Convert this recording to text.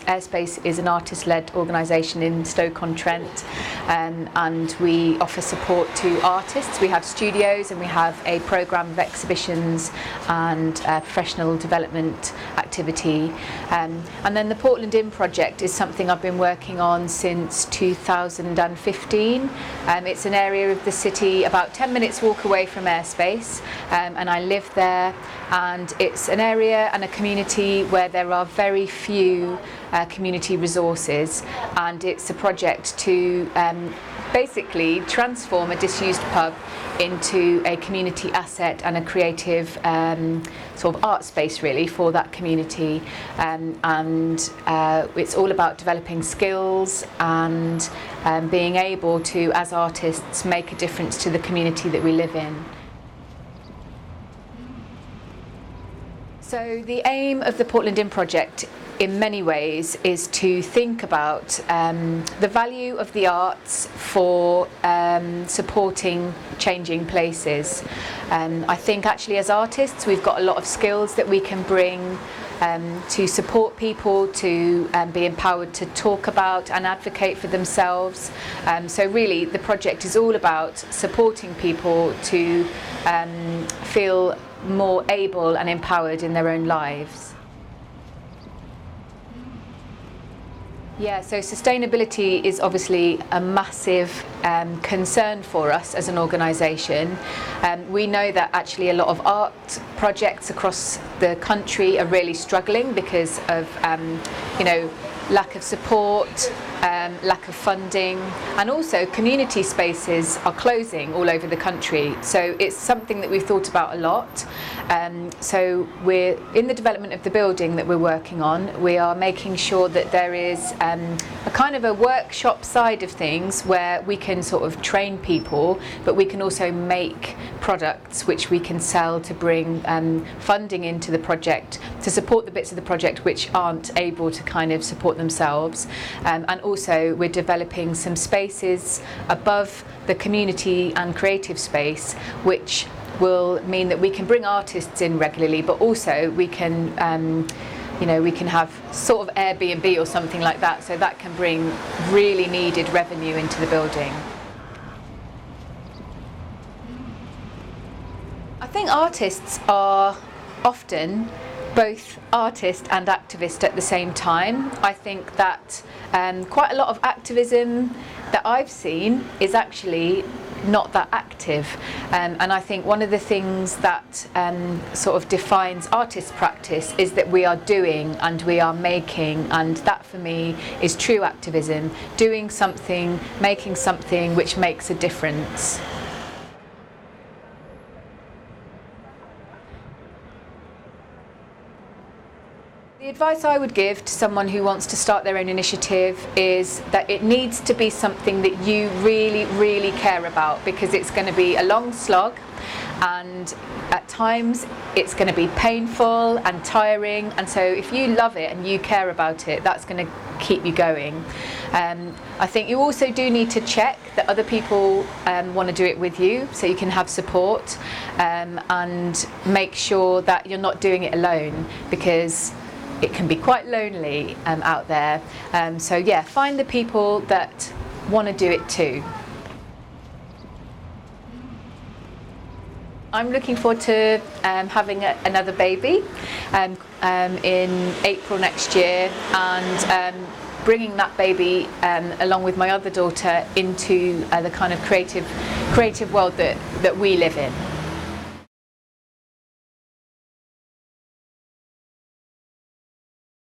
AirSpace is an artist-led organisation in Stoke-on-Trent, and we offer support to artists. We have studios and we have a programme of exhibitions and professional development activity. And then the Portland In project is something I've been working on since 2015. It's an area of the city about 10 minutes walk away from AirSpace, and I live there, and it's an area and a community where there are very few community resources, and it's a project to basically transform a disused pub into a community asset and a creative sort of art space really for that community, and it's all about developing skills and being able to, as artists, make a difference to the community that we live in. So the aim of the Portland In project in many ways is to think about the value of the arts for supporting changing places. I think actually as artists we've got a lot of skills that we can bring to support people to be empowered to talk about and advocate for themselves. So really the project is all about supporting people to feel more able and empowered in their own lives. Yeah, so sustainability is obviously a massive concern for us as an organisation. We know that actually a lot of art projects across the country are really struggling because of lack of support, lack of funding, and also community spaces are closing all over the country. So it's something that we've thought about a lot. So we're in the development of the building that we're working on. We are making sure that there is a kind of a workshop side of things where we can sort of train people, but we can also make products which we can sell to bring funding into the project to support the bits of the project which aren't able to kind of support themselves. And also we're developing some spaces above the community and creative space which will mean that we can bring artists in regularly, but also we can we can have sort of Airbnb or something like that, so that can bring really needed revenue into the building. I think artists are often both artist and activist at the same time. I think that quite a lot of activism that I've seen is actually not that active, and I think one of the things that sort of defines artist practice is that we are doing and we are making, and that for me is true activism, doing something, making something which makes a difference. The advice I would give to someone who wants to start their own initiative is that it needs to be something that you really, really care about, because it's going to be a long slog, and at times it's going to be painful and tiring, and so if you love it and you care about it, that's going to keep you going. I think you also do need to check that other people want to do it with you, so you can have support, and make sure that you're not doing it alone, because it can be quite lonely out there. So yeah, find the people that want to do it too. I'm looking forward to having another baby in April next year, and bringing that baby along with my other daughter into the kind of creative world that we live in.